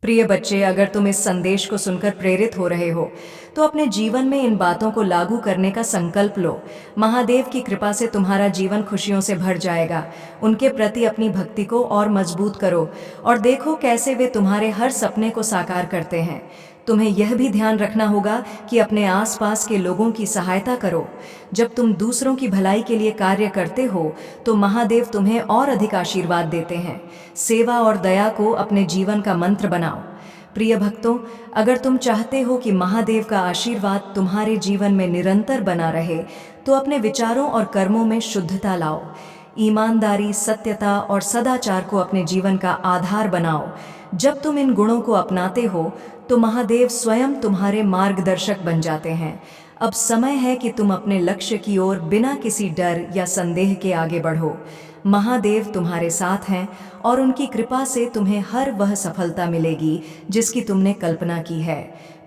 प्रिय बच्चे, अगर तुम इस संदेश को सुनकर प्रेरित हो रहे हो तो अपने जीवन में इन बातों को लागू करने का संकल्प लो। महादेव की कृपा से तुम्हारा जीवन खुशियों से भर जाएगा। उनके प्रति अपनी भक्ति को और मजबूत करो और देखो कैसे वे तुम्हारे हर सपने को साकार करते हैं। तुम्हें यह भी ध्यान रखना होगा कि अपने आसपास के लोगों की सहायता करो। जब तुम दूसरों की भलाई के लिए कार्य करते हो तो महादेव तुम्हें और अधिक आशीर्वाद देते हैं। सेवा और दया को अपने जीवन का मंत्र बनाओ। प्रिय भक्तों, अगर तुम चाहते हो कि महादेव का आशीर्वाद तुम्हारे जीवन में निरंतर बना रहे तो अपने विचारों और कर्मों में शुद्धता लाओ। ईमानदारी, सत्यता और सदाचार को अपने जीवन का आधार बनाओ। जब तुम इन गुणों को अपनाते हो तो महादेव स्वयं तुम्हारे मार्गदर्शक बन जाते हैं। अब समय है कि तुम अपने लक्ष्य की ओर बिना किसी डर या संदेह के आगे बढ़ो। महादेव तुम्हारे साथ हैं और उनकी कृपा से तुम्हें हर वह सफलता मिलेगी जिसकी तुमने कल्पना की है।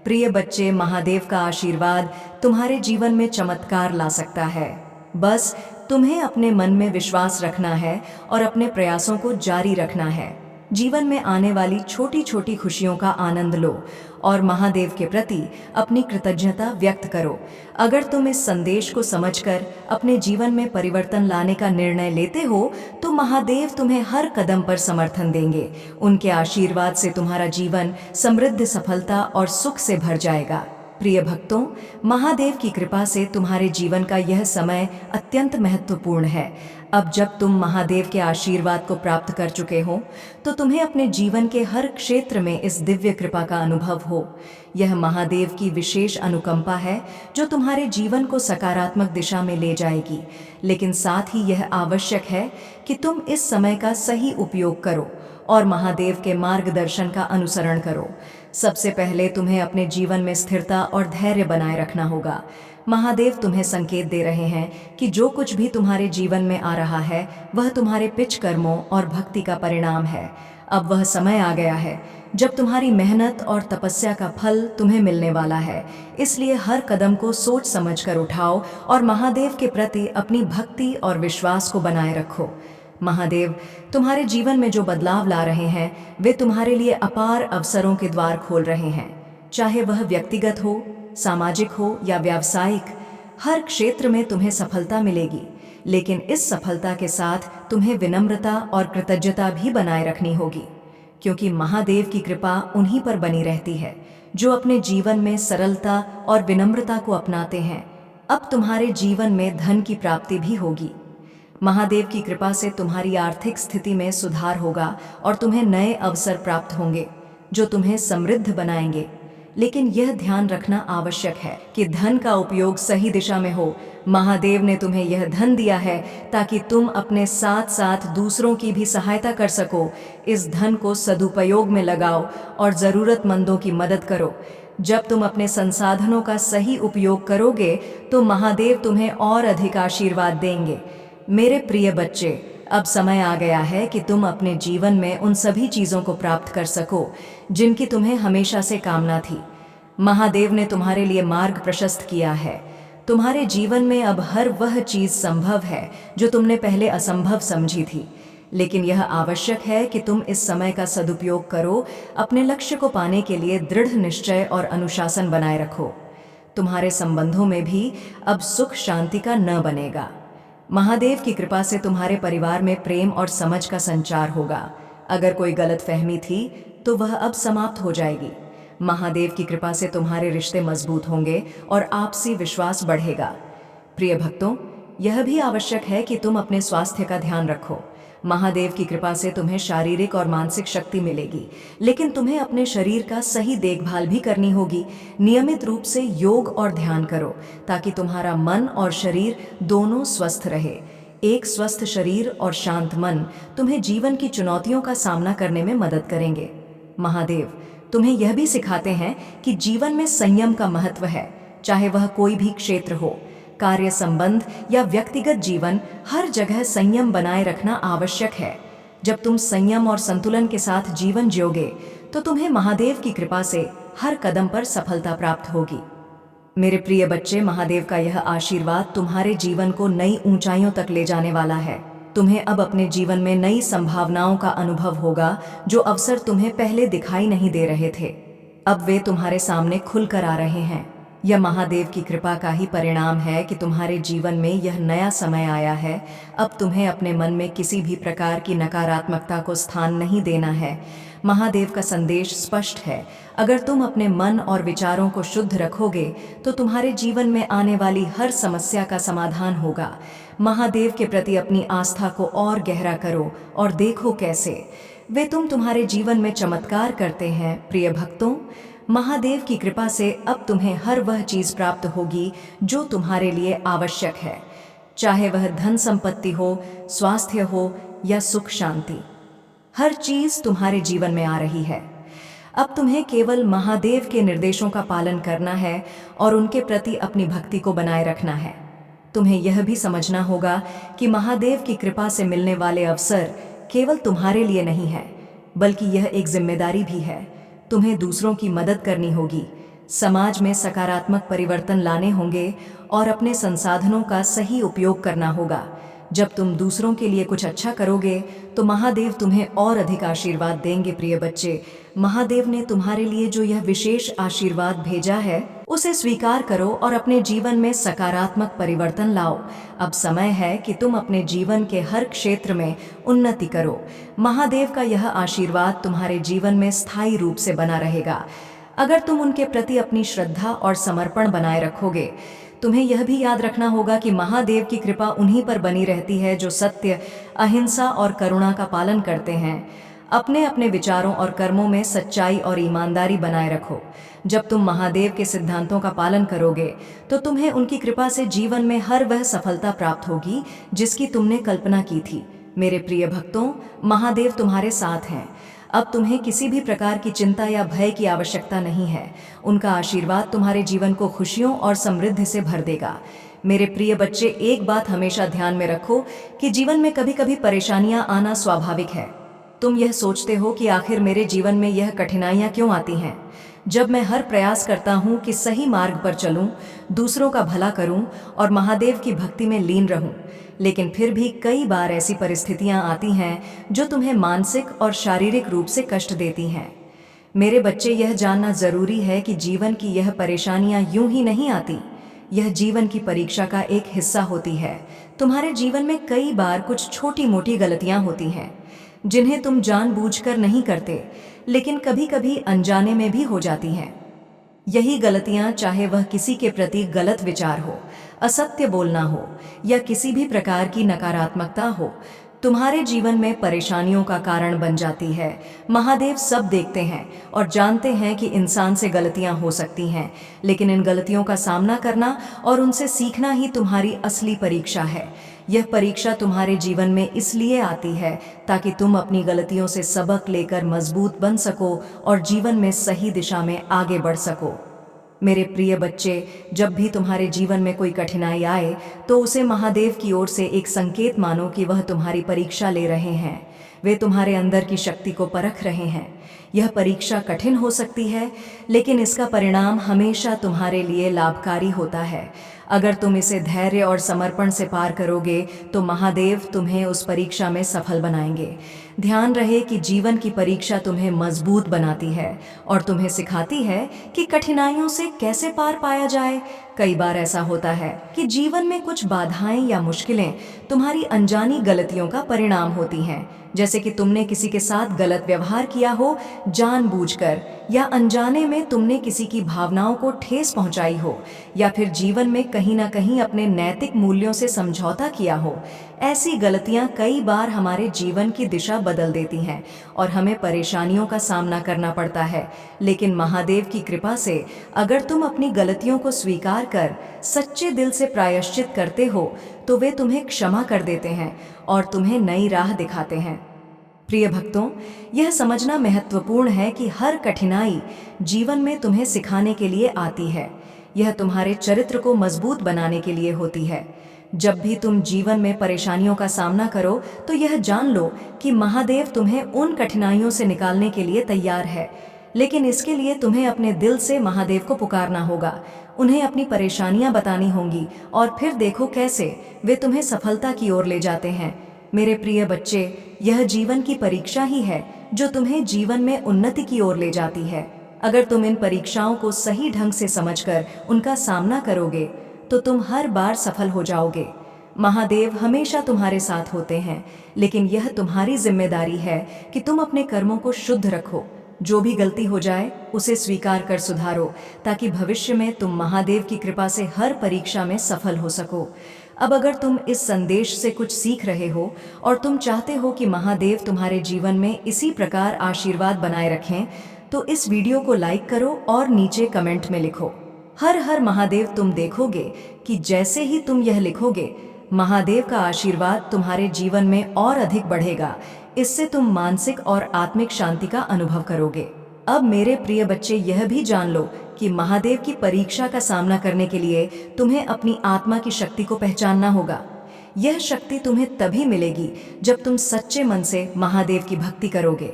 प्रिय बच्चे, महादेव का आशीर्वाद तुम्हारे जीवन में चमत्कार ला सकता है। बस तुम्हें अपने मन में विश्वास रखना है और अपने प्रयासों को जारी रखना है। जीवन में आने वाली छोटी छोटी खुशियों का आनंद लो और महादेव के प्रति अपनी कृतज्ञता व्यक्त करो। अगर तुम इस संदेश को समझकर अपने जीवन में परिवर्तन लाने का निर्णय लेते हो तो महादेव तुम्हें हर कदम पर समर्थन देंगे। उनके आशीर्वाद से तुम्हारा जीवन समृद्ध, सफलता और सुख से भर जाएगा। प्रिय भक्तों, महादेव की कृपा से तुम्हारे जीवन का यह समय अत्यंत महत्वपूर्ण है। अब जब तुम महादेव के आशीर्वाद को प्राप्त कर चुके हो तो तुम्हें अपने जीवन के हर क्षेत्र में इस दिव्य कृपा का अनुभव हो। यह महादेव की विशेष अनुकंपा है जो तुम्हारे जीवन को सकारात्मक दिशा में ले जाएगी। लेकिन साथ ही यह आवश्यक है कि तुम इस समय का सही उपयोग करो और महादेव के मार्गदर्शन का अनुसरण करो। सबसे पहले तुम्हें अपने जीवन में स्थिरता और धैर्य बनाए रखना होगा। महादेव तुम्हें संकेत दे रहे हैं कि जो कुछ भी तुम्हारे जीवन में आ रहा है वह तुम्हारे पिछ कर्मों और भक्ति का परिणाम है। अब वह समय आ गया है जब तुम्हारी मेहनत और तपस्या का फल तुम्हें मिलने वाला है। इसलिए हर कदम को सोच समझ कर उठाओ और महादेव के प्रति अपनी भक्ति और विश्वास को बनाए रखो। महादेव तुम्हारे जीवन में जो बदलाव ला रहे हैं वे तुम्हारे लिए अपार अवसरों के द्वार खोल रहे हैं। चाहे वह व्यक्तिगत हो, सामाजिक हो या व्यावसायिक, हर क्षेत्र में तुम्हें सफलता मिलेगी। लेकिन इस सफलता के साथ तुम्हें विनम्रता और कृतज्ञता भी बनाए रखनी होगी, क्योंकि महादेव की कृपा उन्हीं पर बनी रहती है जो अपने जीवन में सरलता और विनम्रता को अपनाते हैं। अब तुम्हारे जीवन में धन की प्राप्ति भी होगी। महादेव की कृपा से तुम्हारी आर्थिक स्थिति में सुधार होगा और तुम्हें नए अवसर प्राप्त होंगे जो तुम्हें समृद्ध बनाएंगे। लेकिन यह ध्यान रखना आवश्यक है कि धन का उपयोग सही दिशा में हो। महादेव ने तुम्हें यह धन दिया है ताकि तुम अपने साथ साथ दूसरों की भी सहायता कर सको। इस धन को सदुपयोग में लगाओ और ज़रूरतमंदों की मदद करो। जब तुम अपने संसाधनों का सही उपयोग करोगे तो महादेव तुम्हें और अधिक आशीर्वाद देंगे। मेरे प्रिय बच्चे, अब समय आ गया है कि तुम अपने जीवन में उन सभी चीज़ों को प्राप्त कर सको जिनकी तुम्हें हमेशा से कामना थी। महादेव ने तुम्हारे लिए मार्ग प्रशस्त किया है। तुम्हारे जीवन में अब हर वह चीज़ संभव है जो तुमने पहले असंभव समझी थी। लेकिन यह आवश्यक है कि तुम इस समय का सदुपयोग करो। अपने लक्ष्य को पाने के लिए दृढ़ निश्चय और अनुशासन बनाए रखो। तुम्हारे संबंधों में भी अब सुख शांति का न बनेगा। महादेव की कृपा से तुम्हारे परिवार में प्रेम और समझ का संचार होगा। अगर कोई गलतफहमी थी तो वह अब समाप्त हो जाएगी। महादेव की कृपा से तुम्हारे रिश्ते मजबूत होंगे और आपसी विश्वास बढ़ेगा। प्रिय भक्तों, यह भी आवश्यक है कि तुम अपने स्वास्थ्य का ध्यान रखो। महादेव की कृपा से तुम्हें शारीरिक और मानसिक शक्ति मिलेगी, लेकिन तुम्हें अपने शरीर का सही देखभाल भी करनी होगी। नियमित रूप से योग और ध्यान करो ताकि तुम्हारा मन और शरीर दोनों स्वस्थ रहे। एक स्वस्थ शरीर और शांत मन तुम्हें जीवन की चुनौतियों का सामना करने में मदद करेंगे। महादेव तुम्हें यह भी सिखाते हैं कि जीवन में संयम का महत्व है। चाहे वह कोई भी क्षेत्र हो, कार्य संबंध या व्यक्तिगत जीवन, हर जगह संयम बनाए रखना आवश्यक है। जब तुम संयम और संतुलन के साथ जीवन जियोगे तो तुम्हें महादेव की कृपा से हर कदम पर सफलता प्राप्त होगी। मेरे प्रिय बच्चे, महादेव का यह आशीर्वाद तुम्हारे जीवन को नई ऊंचाइयों तक ले जाने वाला है। तुम्हें अब अपने जीवन में नई संभावनाओं का अनुभव होगा, जो अवसर तुम्हें पहले दिखाई नहीं दे रहे थे, अब वे तुम्हारे सामने खुलकर आ रहे हैं। यह महादेव की कृपा का ही परिणाम है कि तुम्हारे जीवन में यह नया समय आया है। अब तुम्हें अपने मन में किसी भी प्रकार की नकारात्मकता को स्थान नहीं देना है। महादेव का संदेश स्पष्ट है, अगर तुम अपने मन और विचारों को शुद्ध रखोगे तो तुम्हारे जीवन में आने वाली हर समस्या का समाधान होगा। महादेव के प्रति अपनी आस्था को और गहरा करो और देखो कैसे वे तुम्हारे जीवन में चमत्कार करते हैं। प्रिय भक्तों, महादेव की कृपा से अब तुम्हें हर वह चीज प्राप्त होगी जो तुम्हारे लिए आवश्यक है, चाहे वह धन संपत्ति हो, स्वास्थ्य हो या सुख शांति। हर चीज तुम्हारे जीवन में आ रही है। अब तुम्हें केवल महादेव के निर्देशों का पालन करना है और उनके प्रति अपनी भक्ति को बनाए रखना है। तुम्हें यह भी समझना होगा कि महादेव की कृपा से मिलने वाले अवसर केवल तुम्हारे लिए नहीं है, बल्कि यह एक जिम्मेदारी भी है। तुम्हें दूसरों की मदद करनी होगी, समाज में सकारात्मक परिवर्तन लाने होंगे और अपने संसाधनों का सही उपयोग करना होगा। जब तुम दूसरों के लिए कुछ अच्छा करोगे तो महादेव तुम्हें और अधिक आशीर्वाद देंगे। प्रिय बच्चे, महादेव ने तुम्हारे लिए जो यह विशेष आशीर्वाद भेजा है उसे स्वीकार करो और अपने जीवन में सकारात्मक परिवर्तन लाओ। अब समय है कि तुम अपने जीवन के हर क्षेत्र में उन्नति करो। महादेव का यह आशीर्वाद तुम्हारे जीवन में स्थायी रूप से बना रहेगा अगर तुम उनके प्रति अपनी श्रद्धा और समर्पण बनाए रखोगे। तुम्हें यह भी याद रखना होगा कि महादेव की कृपा उन्हीं पर बनी रहती है जो सत्य, अहिंसा और करुणा का पालन करते हैं। अपने अपने विचारों और कर्मों में सच्चाई और ईमानदारी बनाए रखो। जब तुम महादेव के सिद्धांतों का पालन करोगे तो तुम्हें उनकी कृपा से जीवन में हर वह सफलता प्राप्त होगी जिसकी तुमने कल्पना की थी। मेरे प्रिय भक्तों, महादेव तुम्हारे साथ हैं। अब तुम्हें किसी भी प्रकार की चिंता या भय की आवश्यकता नहीं है। उनका आशीर्वाद तुम्हारे जीवन को खुशियों और समृद्धि से भर देगा। मेरे प्रिय बच्चे, एक बात हमेशा ध्यान में रखो कि जीवन में कभी कभी परेशानियां आना स्वाभाविक है। तुम यह सोचते हो कि आखिर मेरे जीवन में यह कठिनाइयां क्यों आती हैं? जब मैं हर प्रयास करता हूँ कि सही मार्ग पर चलूँ, दूसरों का भला करूँ और महादेव की भक्ति में लीन रहूँ, लेकिन फिर भी कई बार ऐसी परिस्थितियाँ आती हैं जो तुम्हें मानसिक और शारीरिक रूप से कष्ट देती हैं। मेरे बच्चे, यह जानना जरूरी है कि जीवन की यह परेशानियाँ यूं ही नहीं आती। यह जीवन की परीक्षा का एक हिस्सा होती है। तुम्हारे जीवन में कई बार कुछ छोटी मोटी गलतियाँ होती हैं जिन्हें तुम जानबूझकर नहीं करते, लेकिन कभी कभी अनजाने में भी हो जाती हैं। यही गलतियां, चाहे वह किसी के प्रति गलत विचार हो, असत्य बोलना हो या किसी भी प्रकार की नकारात्मकता हो, तुम्हारे जीवन में परेशानियों का कारण बन जाती है। महादेव सब देखते हैं और जानते हैं कि इंसान से गलतियां हो सकती हैं, लेकिन इन गलतियों का सामना करना और उनसे सीखना ही तुम्हारी असली परीक्षा है। यह परीक्षा तुम्हारे जीवन में इसलिए आती है ताकि तुम अपनी गलतियों से सबक लेकर मजबूत बन सको और जीवन में सही दिशा में आगे बढ़ सको। मेरे प्रिय बच्चे, जब भी तुम्हारे जीवन में कोई कठिनाई आए तो उसे महादेव की ओर से एक संकेत मानो कि वह तुम्हारी परीक्षा ले रहे हैं। वे तुम्हारे अंदर की शक्ति को परख रहे हैं। यह परीक्षा कठिन हो सकती है, लेकिन इसका परिणाम हमेशा तुम्हारे लिए लाभकारी होता है। अगर तुम इसे धैर्य और समर्पण से पार करोगे तो महादेव तुम्हें उस परीक्षा में सफल बनाएंगे। ध्यान रहे कि जीवन की परीक्षा तुम्हें मजबूत बनाती है और तुम्हें सिखाती है कि कठिनाइयों से कैसे पार पाया जाए। कई बार ऐसा होता है कि जीवन में कुछ बाधाएं या मुश्किलें तुम्हारी अनजानी गलतियों का परिणाम होती हैं, जैसे कि तुमने किसी के साथ गलत व्यवहार किया हो जानबूझकर, या अनजाने में तुमने किसी की भावनाओं को ठेस पहुंचाई हो, या फिर जीवन में कहीं ना कहीं अपने नैतिक मूल्यों से समझौता किया हो। ऐसी गलतियां कई बार हमारे जीवन की दिशा बदल देती हैं और हमें परेशानियों का सामना करना पड़ता है। लेकिन महादेव की कृपा से अगर तुम अपनी गलतियों को स्वीकार कर सच्चे दिल से प्रायश्चित करते हो तो वे तुम्हें क्षमा कर देते हैं और तुम्हें नई राह दिखाते हैं। प्रिय भक्तों, यह समझना महत्वपूर्ण है कि हर कठिनाई जीवन में तुम्हें सिखाने के लिए आती है। यह तुम्हारे चरित्र को मजबूत बनाने के लिए होती है। जब भी तुम जीवन में परेशानियों का सामना करो तो यह जान लो कि महादेव तुम्हें उन कठिनाइयों से निकालने के लिए तैयार है, लेकिन इसके लिए तुम्हें अपने दिल से महादेव को पुकारना होगा। उन्हें अपनी परेशानियां बतानी होंगी और फिर देखो कैसे वे तुम्हें सफलता की ओर ले जाते हैं। मेरे प्रिय बच्चे, यह जीवन की परीक्षा ही है जो तुम्हें जीवन में उन्नति की ओर ले जाती है। अगर तुम इन परीक्षाओं को सही ढंग से समझकर उनका सामना करोगे तो तुम हर बार सफल हो जाओगे। महादेव हमेशा तुम्हारे साथ होते हैं, लेकिन यह तुम्हारी जिम्मेदारी है कि तुम अपने कर्मों को शुद्ध रखो। जो भी गलती हो जाए उसे स्वीकार कर सुधारो, ताकि भविष्य में तुम महादेव की कृपा से हर परीक्षा में सफल हो सको। अब अगर तुम इस संदेश से कुछ सीख रहे हो और तुम चाहते हो कि महादेव तुम्हारे जीवन में इसी प्रकार आशीर्वाद बनाए रखें, तो इस वीडियो को लाइक करो और नीचे कमेंट में लिखो हर हर महादेव। तुम देखोगे कि जैसे ही तुम यह लिखोगे, महादेव का आशीर्वाद तुम्हारे जीवन में और अधिक बढ़ेगा। इससे तुम मानसिक और आत्मिक शांति का अनुभव करोगे। अब मेरे प्रिय बच्चे, यह भी जान लो कि महादेव की परीक्षा का सामना करने के लिए तुम्हें अपनी आत्मा की शक्ति को पहचानना होगा। यह शक्ति तुम्हें तभी मिलेगी जब तुम सच्चे मन से महादेव की भक्ति करोगे।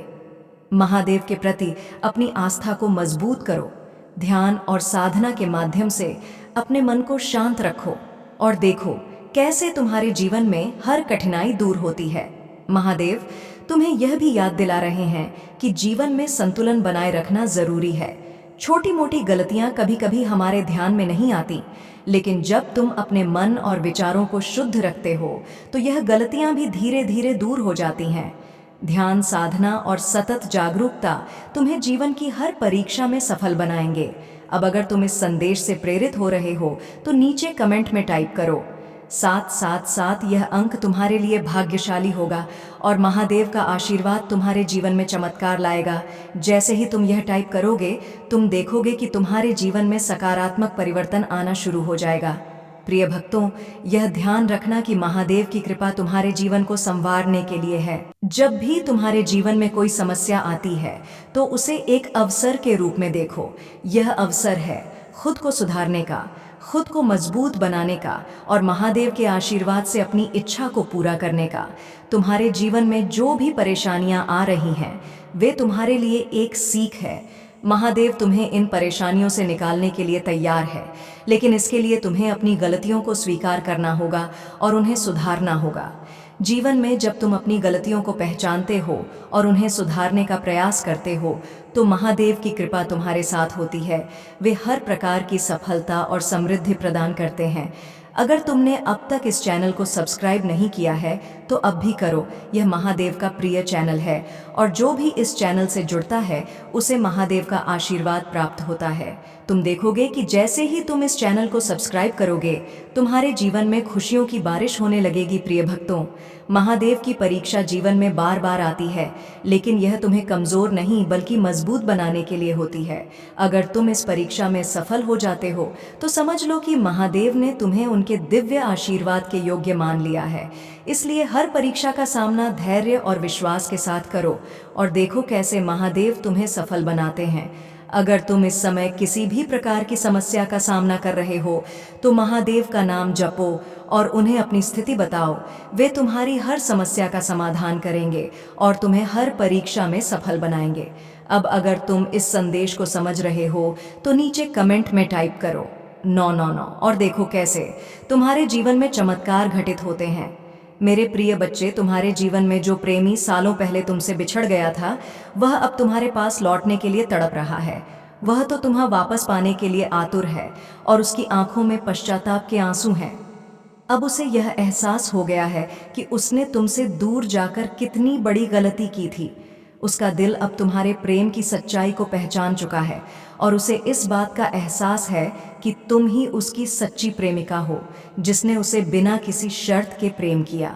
महादेव के प्रति अपनी आस्था को मजबूत करो। ध्यान और साधना के माध्यम से अपने मन को शांत रखो और देखो कैसे तुम्हारे जीवन में हर कठिनाई दूर होती है। महादेव तुम्हें यह भी याद दिला रहे हैं कि जीवन में संतुलन बनाए रखना जरूरी है। छोटी मोटी गलतियां कभी कभी हमारे ध्यान में नहीं आती, लेकिन जब तुम अपने मन और विचारों को शुद्ध रखते हो तो यह गलतियां भी धीरे धीरे दूर हो जाती हैं। ध्यान, साधना और सतत जागरूकता तुम्हें जीवन की हर परीक्षा में सफल बनाएंगे। अब अगर तुम इस संदेश से प्रेरित हो रहे हो तो नीचे कमेंट में टाइप करो 777। यह अंक तुम्हारे लिए भाग्यशाली होगा और महादेव का आशीर्वाद तुम्हारे जीवन में चमत्कार लाएगा। जैसे ही तुम यह टाइप करोगे, तुम देखोगे कि तुम्हारे जीवन में सकारात्मक परिवर्तन आना शुरू हो जाएगा। प्रिय भक्तों, यह ध्यान रखना कि महादेव की कृपा तुम्हारे जीवन को संवारने के लिए है। जब भी तुम्हारे जीवन में कोई समस्या आती है तो उसे एक अवसर के रूप में देखो। यह अवसर है खुद को सुधारने का, खुद को मजबूत बनाने का और महादेव के आशीर्वाद से अपनी इच्छा को पूरा करने का। तुम्हारे जीवन में जो भी परेशानियां आ रही हैं, वे तुम्हारे लिए एक सीख है। महादेव तुम्हें इन परेशानियों से निकालने के लिए तैयार है, लेकिन इसके लिए तुम्हें अपनी गलतियों को स्वीकार करना होगा और उन्हें सुधारना होगा। जीवन में जब तुम अपनी गलतियों को पहचानते हो और उन्हें सुधारने का प्रयास करते हो, तो महादेव की कृपा तुम्हारे साथ होती है। वे हर प्रकार की सफलता और समृद्धि प्रदान करते हैं। अगर तुमने अब तक इस चैनल को सब्सक्राइब नहीं किया है तो अब भी करो। यह महादेव का प्रिय चैनल है और जो भी इस चैनल से जुड़ता है उसे महादेव का आशीर्वाद प्राप्त होता है। तुम देखोगे कि जैसे ही तुम इस चैनल को सब्सक्राइब करोगे, तुम्हारे जीवन में खुशियों की बारिश होने लगेगी। प्रिय भक्तों, महादेव की परीक्षा जीवन में बार बार आती है, लेकिन यह तुम्हें कमजोर नहीं बल्कि मजबूत बनाने के लिए होती है। अगर तुम इस परीक्षा में सफल हो जाते हो तो समझ लो कि महादेव ने तुम्हें उनके दिव्य आशीर्वाद के योग्य मान लिया है। इसलिए हर परीक्षा का सामना धैर्य और विश्वास के साथ करो और देखो कैसे महादेव तुम्हें सफल बनाते हैं। अगर तुम इस समय किसी भी प्रकार की समस्या का सामना कर रहे हो तो महादेव का नाम जपो और उन्हें अपनी स्थिति बताओ। वे तुम्हारी हर समस्या का समाधान करेंगे और तुम्हें हर परीक्षा में सफल बनाएंगे। अब अगर तुम इस संदेश को समझ रहे हो तो नीचे कमेंट में टाइप करो 999 और देखो कैसे तुम्हारे जीवन में चमत्कार घटित होते हैं। मेरे प्रिय बच्चे, तुम्हारे जीवन में जो प्रेमी सालों पहले तुमसे बिछड़ गया था, वह अब तुम्हारे पास लौटने के लिए तड़प रहा है। वह तो तुम्हें वापस पाने के लिए आतुर है और उसकी आंखों में पश्चाताप के आंसू हैं। अब उसे यह एहसास हो गया है कि उसने तुमसे दूर जाकर कितनी बड़ी गलती की थी। उसका दिल अब तुम्हारे प्रेम की सच्चाई को पहचान चुका है और उसे इस बात का एहसास है कि तुम ही उसकी सच्ची प्रेमिका हो, जिसने उसे बिना किसी शर्त के प्रेम किया।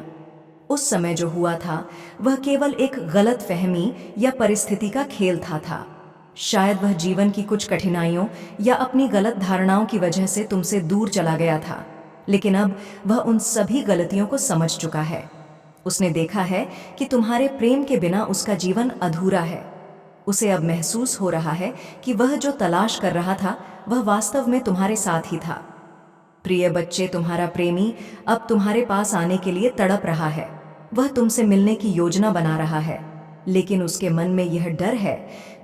उस समय जो हुआ था वह केवल एक गलत फहमी या परिस्थिति का खेल था। शायद वह जीवन की कुछ कठिनाइयों या अपनी गलत धारणाओं की वजह से तुमसे दूर चला गया था, लेकिन अब वह उन सभी गलतियों को समझ चुका है। उसने देखा है कि तुम्हारे प्रेम के बिना उसका जीवन अधूरा है। उसे अब महसूस हो रहा है कि वह जो तलाश कर रहा था वह वास्तव में तुम्हारे साथ ही था। प्रिय बच्चे, तुम्हारा प्रेमी अब तुम्हारे पास आने के लिए तड़प रहा है। वह तुमसे मिलने की योजना बना रहा है, लेकिन उसके मन में यह डर है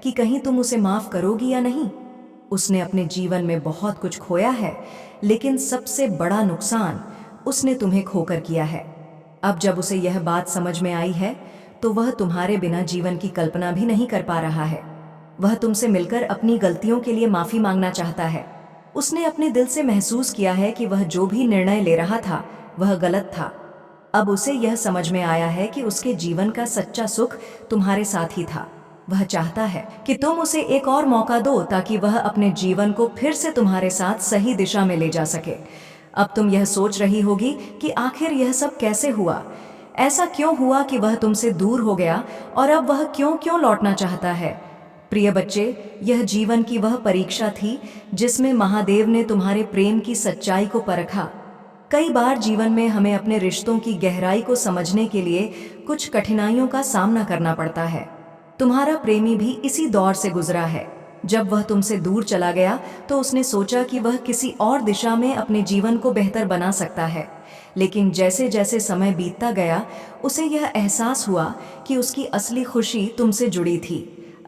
कि कहीं तुम उसे माफ करोगी या नहीं। उसने अपने जीवन में बहुत कुछ खोया है, लेकिन सबसे बड़ा नुकसान उसने तुम्हें खोकर किया है। अब जब उसे यह बात समझ में आई है तो वह तुम्हारे बिना जीवन की कल्पना भी नहीं कर पा रहा है। वह तुमसे मिलकर अपनी गलतियों के लिए माफी मांगना चाहता है। उसने अपने दिल से महसूस किया है कि वह जो भी निर्णय ले रहा था वह गलत था। अब उसे यह समझ में आया है कि उसके जीवन का सच्चा सुख तुम्हारे साथ ही था। वह चाहता है कि तुम उसे एक और मौका दो ताकि वह अपने जीवन को फिर से तुम्हारे साथ सही दिशा में ले जा सके। अब तुम यह सोच रही होगी कि आखिर यह सब कैसे हुआ, ऐसा क्यों हुआ कि वह तुमसे दूर हो गया और अब वह क्यों क्यों लौटना चाहता है। प्रिय बच्चे, यह जीवन की वह परीक्षा थी जिसमें महादेव ने तुम्हारे प्रेम की सच्चाई को परखा। कई बार जीवन में हमें अपने रिश्तों की गहराई को समझने के लिए कुछ कठिनाइयों का सामना करना पड़ता है। तुम्हारा प्रेमी भी इसी दौर से गुजरा है। जब वह तुमसे दूर चला गया तो उसने सोचा कि वह किसी और दिशा में अपने जीवन को बेहतर बना सकता है। लेकिन जैसे जैसे समय बीतता गया उसे यह एहसास हुआ कि उसकी असली खुशी तुमसे जुड़ी थी।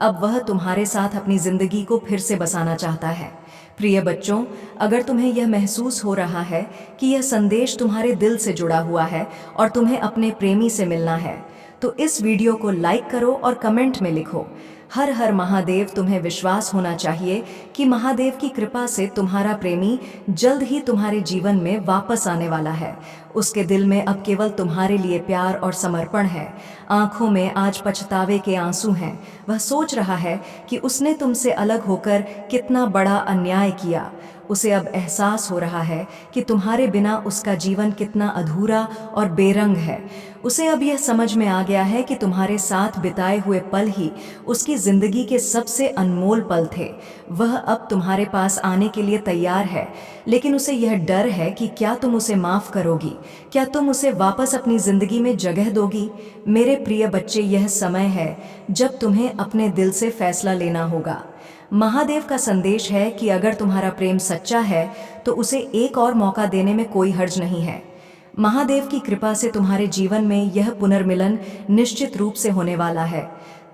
अब वह तुम्हारे साथ अपनी जिंदगी को फिर से बसाना चाहता है। प्रिय बच्चों, अगर तुम्हें यह महसूस हो रहा है कि यह संदेश तुम्हारे दिल से जुड़ा हुआ है और तुम्हें अपने प्रेमी से मिलना है, तो इस वीडियो को लाइक करो और कमेंट में लिखो, हर हर महादेव। तुम्हें विश्वास होना चाहिए कि महादेव की कृपा से तुम्हारा प्रेमी जल्द ही तुम्हारे जीवन में वापस आने वाला है। उसके दिल में अब केवल तुम्हारे लिए प्यार और समर्पण है। आंखों में आज पछतावे के आंसू हैं। वह सोच रहा है कि उसने तुमसे अलग होकर कितना बड़ा अन्याय किया। उसे अब एहसास हो रहा है कि तुम्हारे बिना उसका जीवन कितना अधूरा और बेरंग है। उसे अब यह समझ में आ गया है कि तुम्हारे साथ बिताए हुए पल ही उसकी जिंदगी के सबसे अनमोल पल थे। वह अब तुम्हारे पास आने के लिए तैयार है, लेकिन उसे यह डर है कि क्या तुम उसे माफ करोगी, क्या तुम उसे वापस अपनी जिंदगी में जगह दोगी। मेरे प्रिय बच्चे, यह समय है जब तुम्हें अपने दिल से फैसला लेना होगा। महादेव का संदेश है कि अगर तुम्हारा प्रेम सच्चा है तो उसे एक और मौका देने में कोई हर्ज नहीं है। महादेव की कृपा से तुम्हारे जीवन में यह पुनर्मिलन निश्चित रूप से होने वाला है।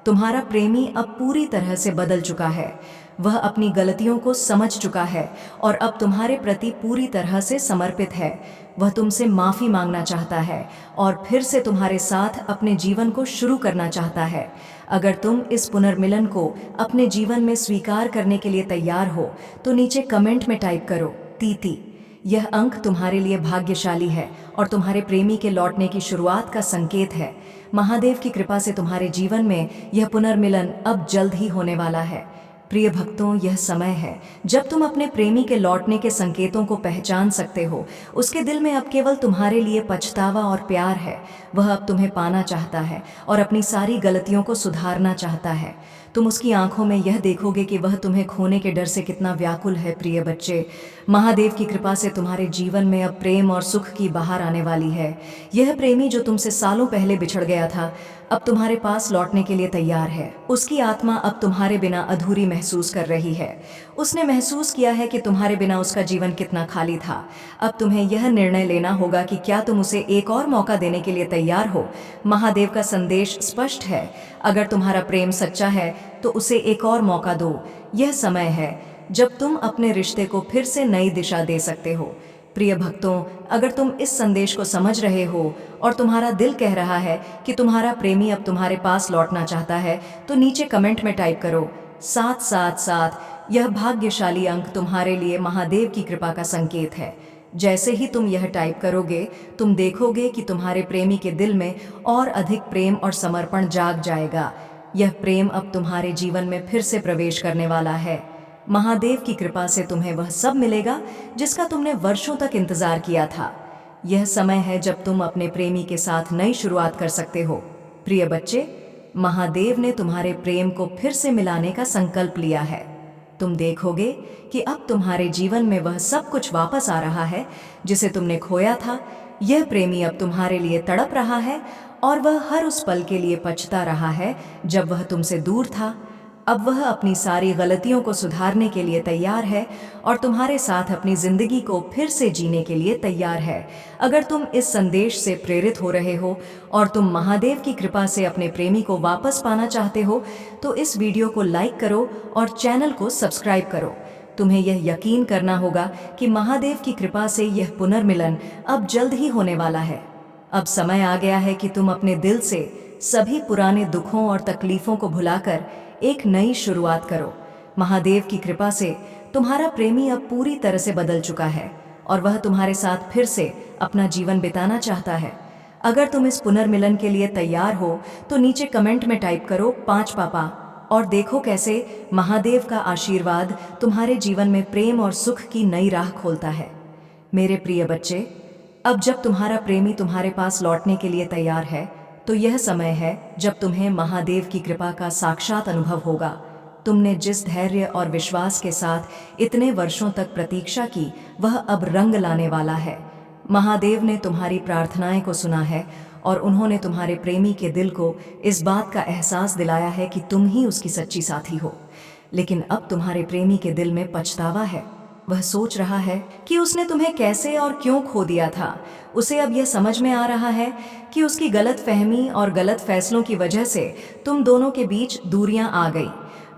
तुम्हारा प्रेमी अब पूरी तरह से बदल चुका है। वह अपनी गलतियों को समझ चुका है और अब तुम्हारे प्रति पूरी तरह से समर्पित है। वह तुमसे माफी मांगना चाहता है और फिर से तुम्हारे साथ अपने जीवन को शुरू करना चाहता है। अगर तुम इस पुनर्मिलन को अपने जीवन में स्वीकार करने के लिए तैयार हो तो नीचे कमेंट में टाइप करो तीती। यह अंक तुम्हारे लिए भाग्यशाली है और तुम्हारे प्रेमी के लौटने की शुरुआत का संकेत है। महादेव की कृपा से तुम्हारे जीवन में यह पुनर्मिलन अब जल्द ही होने वाला है। प्रिय भक्तों, यह समय है जब तुम अपने प्रेमी के लौटने के संकेतों को पहचान सकते हो। उसके दिल में अब केवल तुम्हारे लिए पछतावा और प्यार है। वह अब तुम्हें पाना चाहता है और अपनी सारी गलतियों को सुधारना चाहता है। तुम उसकी आंखों में यह देखोगे कि वह तुम्हें खोने के डर से कितना व्याकुल है। प्रिय बच्चे, महादेव की कृपा से तुम्हारे जीवन में अब प्रेम और सुख की बहार आने वाली है। यह प्रेमी जो तुमसे सालों पहले बिछड़ गया था अब तुम्हारे पास लौटने के लिए तैयार है। उसकी आत्मा अब तुम्हारे बिना अधूरी महसूस कर रही है। उसने महसूस किया है कि तुम्हारे बिना उसका जीवन कितना खाली था। अब तुम्हें यह निर्णय लेना होगा कि क्या तुम उसे एक और मौका देने के लिए तैयार हो। महादेव का संदेश स्पष्ट है, अगर तुम्हारा प्रेम सच्चा है तो उसे एक और मौका दो। यह समय है जब तुम अपने रिश्ते को फिर से नई दिशा दे सकते हो। प्रिय भक्तों, अगर तुम इस संदेश को समझ रहे हो और तुम्हारा दिल कह रहा है कि तुम्हारा प्रेमी अब तुम्हारे पास लौटना चाहता है तो नीचे कमेंट में टाइप करो 777। यह भाग्यशाली अंक तुम्हारे लिए महादेव की कृपा का संकेत है। जैसे ही तुम यह टाइप करोगे तुम देखोगे कि तुम्हारे प्रेमी के दिल में और अधिक प्रेम और समर्पण जाग जाएगा। यह प्रेम अब तुम्हारे जीवन में फिर से प्रवेश करने वाला है। महादेव की कृपा से तुम्हें वह सब मिलेगा जिसका तुमने वर्षों तक इंतजार किया था। यह समय है जब तुम अपने प्रेमी के साथ नई शुरुआत कर सकते हो। प्रिय बच्चे, महादेव ने तुम्हारे प्रेम को फिर से मिलाने का संकल्प लिया है। तुम देखोगे कि अब तुम्हारे जीवन में वह सब कुछ वापस आ रहा है जिसे तुमने खोया था। यह प्रेमी अब तुम्हारे लिए तड़प रहा है और वह हर उस पल के लिए पछता रहा है जब वह तुमसे दूर था। अब वह अपनी सारी गलतियों को सुधारने के लिए तैयार है और तुम्हारे साथ अपनी जिंदगी को फिर से जीने के लिए तैयार है। अगर तुम इस संदेश से प्रेरित हो रहे हो और तुम महादेव की कृपा से अपने प्रेमी को वापस पाना चाहते हो तो इस वीडियो को लाइक करो और चैनल को सब्सक्राइब करो। तुम्हें यह यकीन करना होगा कि महादेव की कृपा से यह पुनर्मिलन अब जल्द ही होने वाला है। अब समय आ गया है कि तुम अपने दिल से सभी पुराने दुखों और तकलीफों को भुलाकर एक नई शुरुआत करो। महादेव की कृपा से तुम्हारा प्रेमी अब पूरी तरह से बदल चुका है और वह तुम्हारे साथ फिर से अपना जीवन बिताना चाहता है। अगर तुम इस पुनर्मिलन के लिए तैयार हो तो नीचे कमेंट में टाइप करो 5 पापा और देखो कैसे महादेव का आशीर्वाद तुम्हारे जीवन में प्रेम और सुख की नई राह खोलता है। मेरे प्रिय बच्चे, अब जब तुम्हारा प्रेमी तुम्हारे पास लौटने के लिए तैयार है तो यह समय है जब तुम्हें महादेव की कृपा का साक्षात अनुभव होगा। तुमने जिस धैर्य और विश्वास के साथ इतने वर्षों तक प्रतीक्षा की वह अब रंग लाने वाला है। महादेव ने तुम्हारी प्रार्थनाएं को सुना है और उन्होंने तुम्हारे प्रेमी के दिल को इस बात का एहसास दिलाया है कि तुम ही उसकी सच्ची साथी हो। लेकिन अब तुम्हारे प्रेमी के दिल में पछतावा है। वह सोच रहा है कि उसने तुम्हें कैसे और क्यों खो दिया था। उसे अब यह समझ में आ रहा है कि उसकी गलत फहमी और गलत फैसलों की वजह से तुम दोनों के बीच दूरियां आ गई।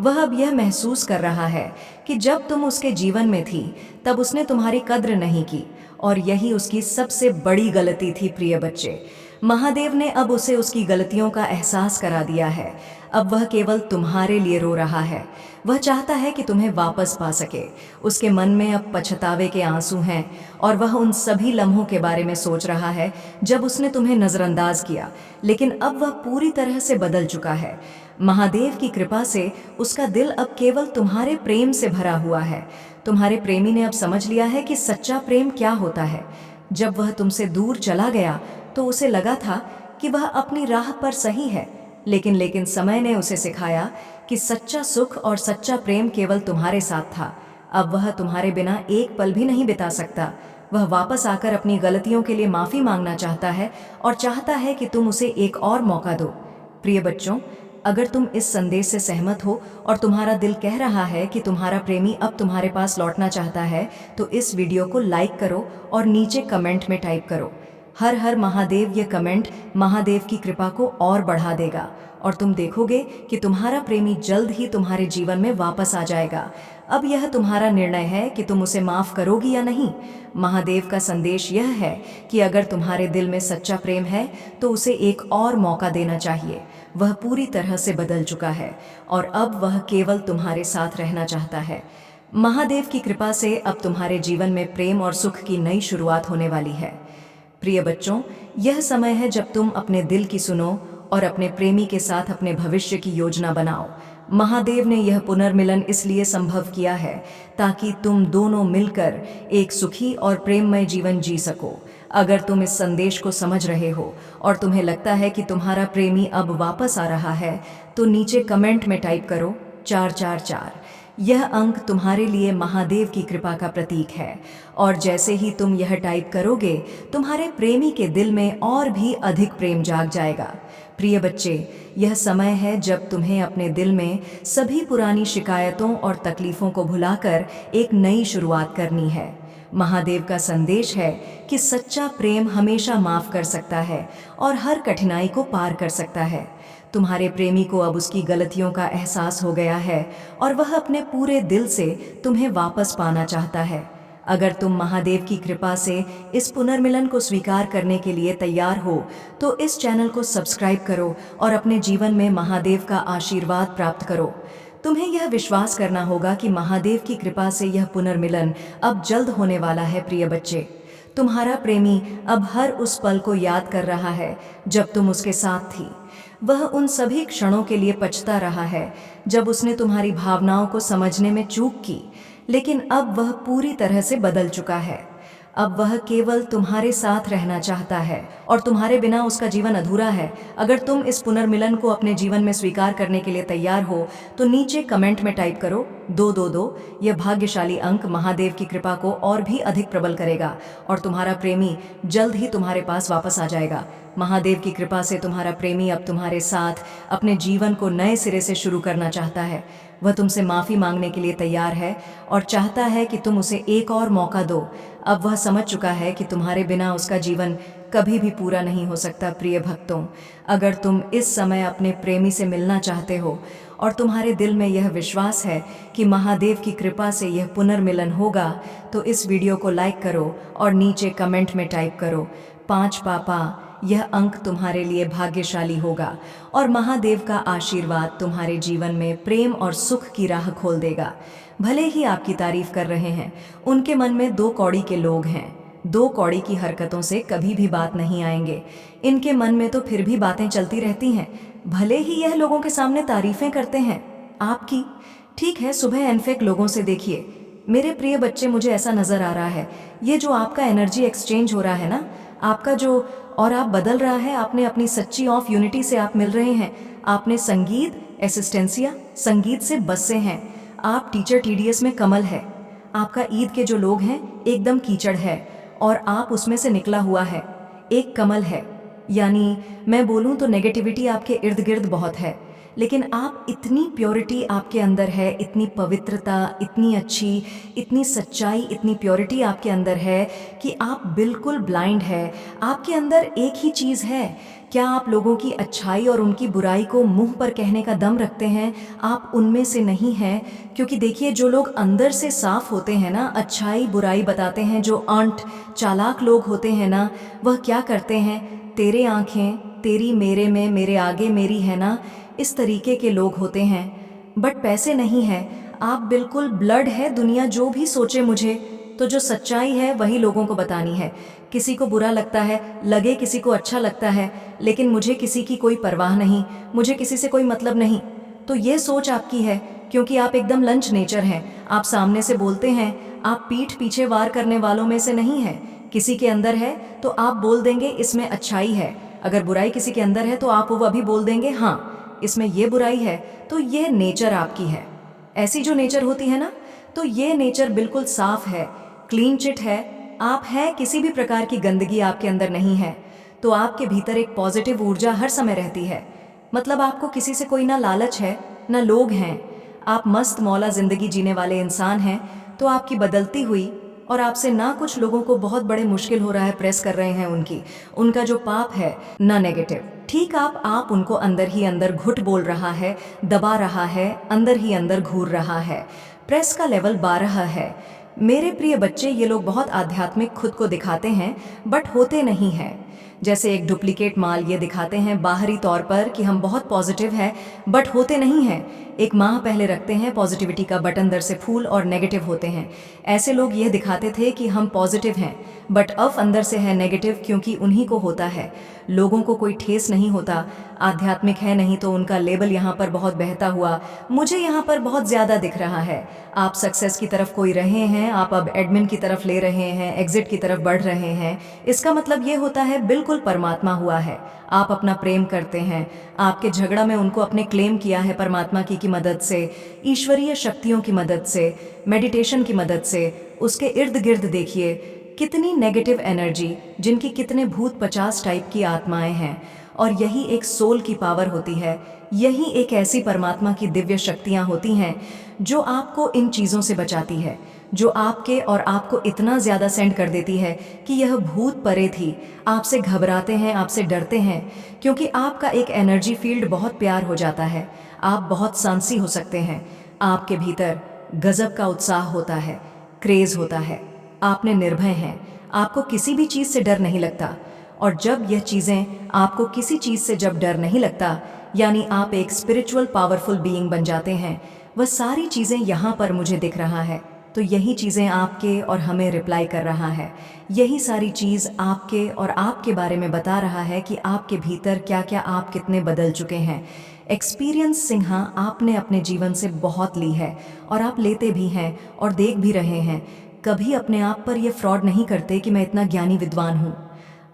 वह अब यह महसूस कर रहा है कि जब तुम उसके जीवन में थी तब उसने तुम्हारी कद्र नहीं की और यही उसकी सबसे बड़ी गलती थी। प्रिय बच्चे, महादेव ने अब उसे उसकी गलतियों का एहसास करा दिया है। अब वह केवल तुम्हारे लिए रो रहा है। वह चाहता है कि तुम्हें वापस पा सके। उसके मन में अब पछतावे के आंसू हैं और वह उन सभी लम्हों के बारे में सोच रहा है जब उसने तुम्हें नज़रअंदाज किया। लेकिन अब वह पूरी तरह से बदल चुका है। महादेव की कृपा से उसका दिल अब केवल तुम्हारे प्रेम से भरा हुआ है। तुम्हारे प्रेमी ने अब समझ लिया है कि सच्चा प्रेम क्या होता है। जब वह तुमसे दूर चला गया तो उसे लगा था कि वह अपनी राह पर सही है, लेकिन समय ने उसे सिखाया कि सच्चा सुख और सच्चा प्रेम केवल तुम्हारे साथ था। अब वह तुम्हारे बिना एक पल भी नहीं बिता सकता। वह वापस आकर अपनी गलतियों के लिए माफ़ी मांगना चाहता है और चाहता है कि तुम उसे एक और मौका दो। प्रिय बच्चों, अगर तुम इस संदेश से सहमत हो और तुम्हारा दिल कह रहा है कि तुम्हारा प्रेमी अब तुम्हारे पास लौटना चाहता है तो इस वीडियो को लाइक करो और नीचे कमेंट में टाइप करो हर हर महादेव। ये कमेंट महादेव की कृपा को और बढ़ा देगा और तुम देखोगे कि तुम्हारा प्रेमी जल्द ही तुम्हारे जीवन में वापस आ जाएगा। अब यह तुम्हारा निर्णय है कि तुम उसे माफ़ करोगी या नहीं। महादेव का संदेश यह है कि अगर तुम्हारे दिल में सच्चा प्रेम है तो उसे एक और मौका देना चाहिए। वह पूरी तरह से बदल चुका है और अब वह केवल तुम्हारे साथ रहना चाहता है। महादेव की कृपा से अब तुम्हारे जीवन में प्रेम और सुख की नई शुरुआत होने वाली है। प्रिय बच्चों, यह समय है जब तुम अपने दिल की सुनो और अपने प्रेमी के साथ अपने भविष्य की योजना बनाओ। महादेव ने यह पुनर्मिलन इसलिए संभव किया है ताकि तुम दोनों मिलकर एक सुखी और प्रेममय जीवन जी सको। अगर तुम इस संदेश को समझ रहे हो और तुम्हें लगता है कि तुम्हारा प्रेमी अब वापस आ रहा है तो नीचे कमेंट में टाइप करो 444। यह अंक तुम्हारे लिए महादेव की कृपा का प्रतीक है और जैसे ही तुम यह टाइप करोगे तुम्हारे प्रेमी के दिल में और भी अधिक प्रेम जाग जाएगा। प्रिय बच्चे, यह समय है जब तुम्हें अपने दिल में सभी पुरानी शिकायतों और तकलीफ़ों को भुलाकर एक नई शुरुआत करनी है। महादेव का संदेश है कि सच्चा प्रेम हमेशा माफ़ कर सकता है और हर कठिनाई को पार कर सकता है। तुम्हारे प्रेमी को अब उसकी गलतियों का एहसास हो गया है और वह अपने पूरे दिल से तुम्हें वापस पाना चाहता है। अगर तुम महादेव की कृपा से इस पुनर्मिलन को स्वीकार करने के लिए तैयार हो तो इस चैनल को सब्सक्राइब करो और अपने जीवन में महादेव का आशीर्वाद प्राप्त करो। तुम्हें यह विश्वास करना होगा कि महादेव की कृपा से यह पुनर्मिलन अब जल्द होने वाला है। प्रिय बच्चे, तुम्हारा प्रेमी अब हर उस पल को याद कर रहा है जब तुम उसके साथ थी। वह उन सभी क्षणों के लिए पछता रहा है जब उसने तुम्हारी भावनाओं को समझने में चूक की, लेकिन अब वह पूरी तरह से बदल चुका है। अब वह केवल तुम्हारे साथ रहना चाहता है और तुम्हारे बिना उसका जीवन अधूरा है। अगर तुम इस पुनर्मिलन को अपने जीवन में स्वीकार करने के लिए तैयार हो तो नीचे कमेंट में टाइप करो 222। यह भाग्यशाली अंक महादेव की कृपा को और भी अधिक प्रबल करेगा और तुम्हारा प्रेमी जल्द ही तुम्हारे पास वापस आ जाएगा। महादेव की कृपा से तुम्हारा प्रेमी अब तुम्हारे साथ अपने जीवन को नए सिरे से शुरू करना चाहता है। वह तुमसे माफ़ी मांगने के लिए तैयार है और चाहता है कि तुम उसे एक और मौका दो। अब वह समझ चुका है कि तुम्हारे बिना उसका जीवन कभी भी पूरा नहीं हो सकता। प्रिय भक्तों, अगर तुम इस समय अपने प्रेमी से मिलना चाहते हो और तुम्हारे दिल में यह विश्वास है कि महादेव की कृपा से यह पुनर्मिलन होगा तो इस वीडियो को लाइक करो और नीचे कमेंट में टाइप करो 5 पापा। यह अंक तुम्हारे लिए भाग्यशाली होगा और महादेव का आशीर्वाद तुम्हारे जीवन में प्रेम और सुख की राह खोल देगा। भले ही आपकी तारीफ कर रहे हैं, उनके मन में 2 कौड़ी के लोग हैं। 2 कौड़ी की हरकतों से कभी भी बात नहीं आएंगे। इनके मन में तो फिर भी बातें चलती रहती हैं, भले ही यह लोगों के सामने तारीफें करते हैं आपकी। ठीक है, सुबह एनफेक लोगों से देखिए। मेरे प्रिय बच्चे, मुझे ऐसा नज़र आ रहा है, ये जो आपका एनर्जी एक्सचेंज हो रहा है ना, आपका जो और आप बदल रहा है, आपने अपनी सच्ची ऑफ यूनिटी से आप मिल रहे हैं। आपने संगीत एसिस्टेंसिया, संगीत से बसे हैं। आप टीचर टीडीएस में कमल है। आपका ईद के जो लोग हैं एकदम कीचड़ है और आप उसमें से निकला हुआ है, एक कमल है। यानी मैं बोलूँ तो नेगेटिविटी आपके इर्द गिर्द बहुत है, लेकिन आप इतनी प्योरिटी आपके अंदर है, इतनी पवित्रता, इतनी अच्छी, इतनी सच्चाई, इतनी प्योरिटी आपके अंदर है कि आप बिल्कुल ब्लाइंड है। आपके अंदर एक ही चीज़ है, क्या आप लोगों की अच्छाई और उनकी बुराई को मुंह पर कहने का दम रखते हैं? आप उनमें से नहीं हैं, क्योंकि देखिए जो लोग अंदर से साफ होते हैं ना, अच्छाई बुराई बताते हैं, जो अंट चालाक लोग होते हैं ना, वह क्या करते हैं? तेरे आँखें तेरी मेरे में, मेरे आगे मेरी है ना, इस तरीके के लोग होते हैं। बट पैसे नहीं है, आप बिल्कुल ब्लड है। दुनिया जो भी सोचे मुझे, तो जो सच्चाई है वही लोगों को बतानी है। किसी को बुरा लगता है, लगे किसी को अच्छा लगता है, लेकिन मुझे किसी की कोई परवाह नहीं, मुझे किसी से कोई मतलब नहीं। तो ये सोच आपकी है, क्योंकि आप एकदम लंच नेचर हैं। आप सामने से बोलते हैं, आप पीठ पीछे वार करने वालों में से नहीं हैं। किसी के अंदर है तो आप बोल देंगे इसमें अच्छाई है, अगर बुराई किसी के अंदर है तो आप वो अभी बोल देंगे हाँ इसमें ये बुराई है। तो ये नेचर आपकी है। ऐसी जो नेचर होती है ना, तो ये नेचर बिल्कुल साफ है, क्लीन चिट है। आप हैं, किसी भी प्रकार की गंदगी आपके अंदर नहीं है। तो आपके भीतर एक पॉजिटिव ऊर्जा हर समय रहती है। मतलब आपको किसी से कोई ना लालच है ना लोग हैं। आप मस्त मौला जिंदगी जीने वाले इंसान हैं। तो आपकी बदलती हुई और आपसे ना कुछ लोगों को बहुत बड़े मुश्किल हो रहा है, प्रेस कर रहे हैं उनका जो पाप है ना नेगेटिव। ठीक आप उनको अंदर ही अंदर घुट बोल रहा है, दबा रहा है, अंदर ही अंदर घूर रहा है। प्रेस का लेवल 12 है। मेरे प्रिय बच्चे, ये लोग बहुत आध्यात्मिक खुद को दिखाते हैं, बट होते नहीं हैं। जैसे एक डुप्लीकेट माल ये दिखाते हैं बाहरी तौर पर कि हम बहुत पॉजिटिव हैं, बट होते नहीं हैं। एक माह पहले रखते हैं पॉजिटिविटी का बटन, अंदर से फूल और नेगेटिव होते हैं। ऐसे लोग ये दिखाते थे कि हम पॉजिटिव हैं, बट अब अंदर से है नेगेटिव, क्योंकि उन्हीं को होता है। लोगों को कोई ठेस नहीं होता। आध्यात्मिक है नहीं तो उनका लेबल यहाँ पर बहुत बहता हुआ मुझे यहाँ पर बहुत ज़्यादा दिख रहा है। आप सक्सेस की तरफ कोई रहे हैं, आप अब एडमिन की तरफ ले रहे हैं, एग्जिट की तरफ बढ़ रहे हैं। इसका मतलब ये होता है बिल्कुल परमात्मा हुआ है। आप अपना प्रेम करते हैं। आपके झगड़ा में उनको अपने क्लेम किया है परमात्मा की मदद से, ईश्वरीय शक्तियों की मदद से, मेडिटेशन की मदद से। उसके इर्द गिर्द देखिए कितनी नेगेटिव एनर्जी, जिनकी कितने भूत 50 टाइप की आत्माएं हैं। और यही एक सोल की पावर होती है। यही एक ऐसी परमात्मा की दिव्य शक्तियां होती हैं जो आपको इन चीज़ों से बचाती है, जो आपके और आपको इतना ज़्यादा सेंड कर देती है कि यह भूत परे थी। आपसे घबराते हैं, आपसे डरते हैं, क्योंकि आपका एक एनर्जी फील्ड बहुत प्यार हो जाता है। आप बहुत सांसी हो सकते हैं। आपके भीतर गजब का उत्साह होता है, क्रेज़ होता है। आपने निर्भय हैं, आपको किसी भी चीज़ से डर नहीं लगता। और जब यह चीज़ें आपको किसी चीज़ से जब डर नहीं लगता, यानी आप एक स्पिरिचुअल पावरफुल बीइंग बन जाते हैं। वह सारी चीज़ें यहाँ पर मुझे दिख रहा है, तो यही चीज़ें आपके और हमें रिप्लाई कर रहा है। यही सारी चीज़ आपके और आपके बारे में बता रहा है कि आपके भीतर क्या क्या आप कितने बदल चुके हैं। एक्सपीरियंस सिंहा आपने अपने जीवन से बहुत ली है और आप लेते भी हैं और देख भी रहे हैं। कभी अपने आप पर यह फ्रॉड नहीं करते कि मैं इतना ज्ञानी विद्वान हूँ।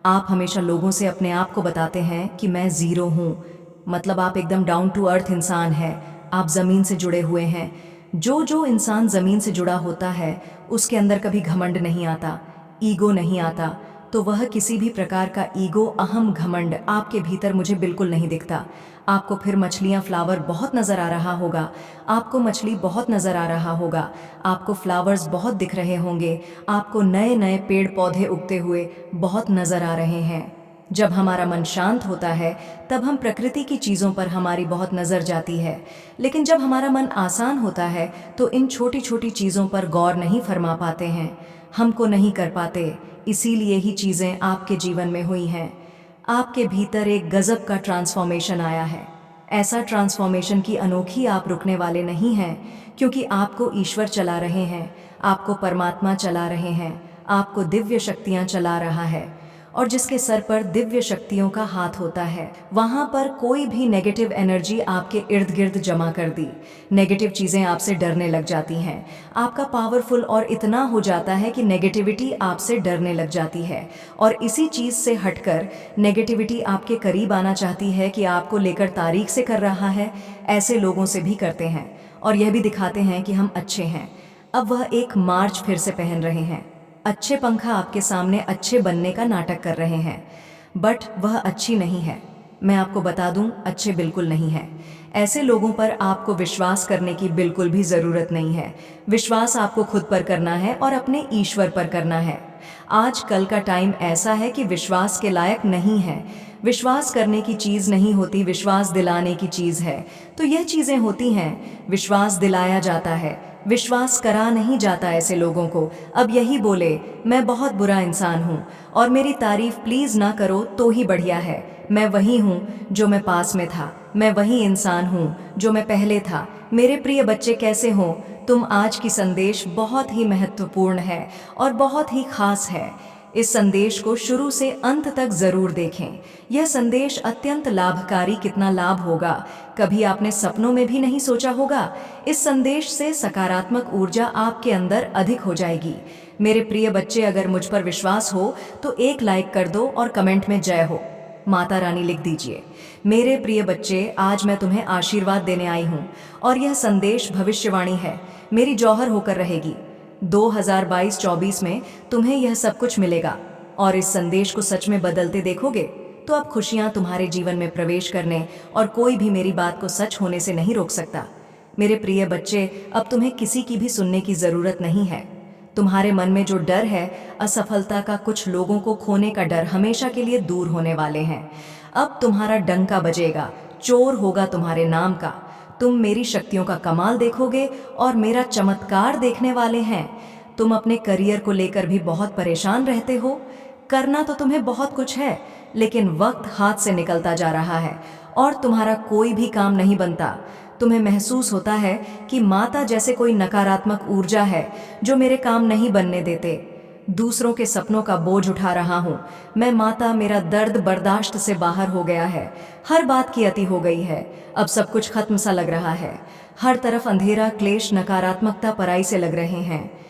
आप हमेशा लोगों से अपने आप को बताते हैं कि मैं ज़ीरो हूँ। मतलब आप एकदम डाउन टू अर्थ इंसान हैं। आप ज़मीन से जुड़े हुए हैं। जो इंसान ज़मीन से जुड़ा होता है उसके अंदर कभी घमंड नहीं आता, ईगो नहीं आता। तो वह किसी भी प्रकार का ईगो, अहम, घमंड आपके भीतर मुझे बिल्कुल नहीं दिखता। आपको फिर मछलियाँ, फ्लावर बहुत नज़र आ रहा होगा। आपको मछली बहुत नज़र आ रहा होगा। आपको फ्लावर्स बहुत दिख रहे होंगे। आपको नए नए पेड़ पौधे उगते हुए बहुत नज़र आ रहे हैं। जब हमारा मन शांत होता है तब हम प्रकृति की चीज़ों पर हमारी बहुत नज़र जाती है। लेकिन जब हमारा मन आसान होता है तो इन छोटी छोटी चीज़ों पर गौर नहीं फरमा पाते हैं, हमको नहीं कर पाते। इसीलिए ही चीज़ें आपके जीवन में हुई हैं। आपके भीतर एक गजब का ट्रांसफॉर्मेशन आया है। ऐसा ट्रांसफॉर्मेशन की अनोखी आप रुकने वाले नहीं हैं, क्योंकि आपको ईश्वर चला रहे हैं, आपको परमात्मा चला रहे हैं, आपको दिव्य शक्तियाँ चला रहा है। और जिसके सर पर दिव्य शक्तियों का हाथ होता है, वहाँ पर कोई भी नेगेटिव एनर्जी आपके इर्द गिर्द जमा कर दी, नेगेटिव चीज़ें आपसे डरने लग जाती हैं। आपका पावरफुल और इतना हो जाता है कि नेगेटिविटी आपसे डरने लग जाती है। और इसी चीज़ से हटकर नेगेटिविटी आपके करीब आना चाहती है कि आपको लेकर तारीख से कर रहा है। ऐसे लोगों से भी करते हैं और यह भी दिखाते हैं कि हम अच्छे हैं। अब वह एक मार्च फिर से पहन रहे हैं। अच्छे पंखा आपके सामने अच्छे बनने का नाटक कर रहे हैं, बट वह अच्छी नहीं है। मैं आपको बता दूं, अच्छे बिल्कुल नहीं है। ऐसे लोगों पर आपको विश्वास करने की बिल्कुल भी ज़रूरत नहीं है। विश्वास आपको खुद पर करना है और अपने ईश्वर पर करना है। आज कल का टाइम ऐसा है कि विश्वास के लायक नहीं है। विश्वास करने की चीज़ नहीं होती, विश्वास दिलाने की चीज़ है। तो यह चीज़ें होती हैं, विश्वास दिलाया जाता है, विश्वास करा नहीं जाता ऐसे लोगों को। अब यही बोले मैं बहुत बुरा इंसान हूँ और मेरी तारीफ प्लीज़ ना करो तो ही बढ़िया है। मैं वही हूँ जो मैं पास में था, मैं वही इंसान हूँ जो मैं पहले था। मेरे प्रिय बच्चे कैसे हो तुम? आज की संदेश बहुत ही महत्वपूर्ण है और बहुत ही खास है। इस संदेश को शुरू से अंत तक जरूर देखें। यह संदेश अत्यंत लाभकारी, कितना लाभ होगा कभी आपने सपनों में भी नहीं सोचा होगा। इस संदेश से सकारात्मक ऊर्जा आपके अंदर अधिक हो जाएगी। मेरे प्रिय बच्चे, अगर मुझ पर विश्वास हो तो एक लाइक कर दो और कमेंट में जय हो माता रानी लिख दीजिए। मेरे प्रिय बच्चे, आज मैं तुम्हें आशीर्वाद देने आई हूँ और यह संदेश भविष्यवाणी है, मेरी जौहर होकर रहेगी। 2022-24 में तुम्हें यह सब कुछ मिलेगा और इस संदेश को सच में बदलते देखोगे तो अब खुशियां तुम्हारे जीवन में प्रवेश करने और कोई भी मेरी बात को सच होने से नहीं रोक सकता। मेरे प्रिय बच्चे, अब तुम्हें किसी की भी सुनने की ज़रूरत नहीं है। तुम्हारे मन में जो डर है असफलता का, कुछ लोगों को खोने का डर, हमेशा के लिए दूर होने वाले हैं। अब तुम्हारा डंका बजेगा, चोर होगा तुम्हारे नाम का। तुम मेरी शक्तियों का कमाल देखोगे और मेरा चमत्कार देखने वाले हैं। तुम अपने करियर को लेकर भी बहुत परेशान रहते हो। करना तो तुम्हें बहुत कुछ है, लेकिन वक्त हाथ से निकलता जा रहा है और तुम्हारा कोई भी काम नहीं बनता। तुम्हें महसूस होता है कि माता जैसे कोई नकारात्मक ऊर्जा है जो मेरे काम नहीं बनने देते। दूसरों के सपनों का बोझ उठा रहा हूँ मैं माता, मेरा दर्द बर्दाश्त से बाहर हो गया है। हर बात की अति हो गई है, अब सब कुछ खत्म सा लग रहा है। हर तरफ अंधेरा, क्लेश, नकारात्मकता, पराई से लग रहे हैं।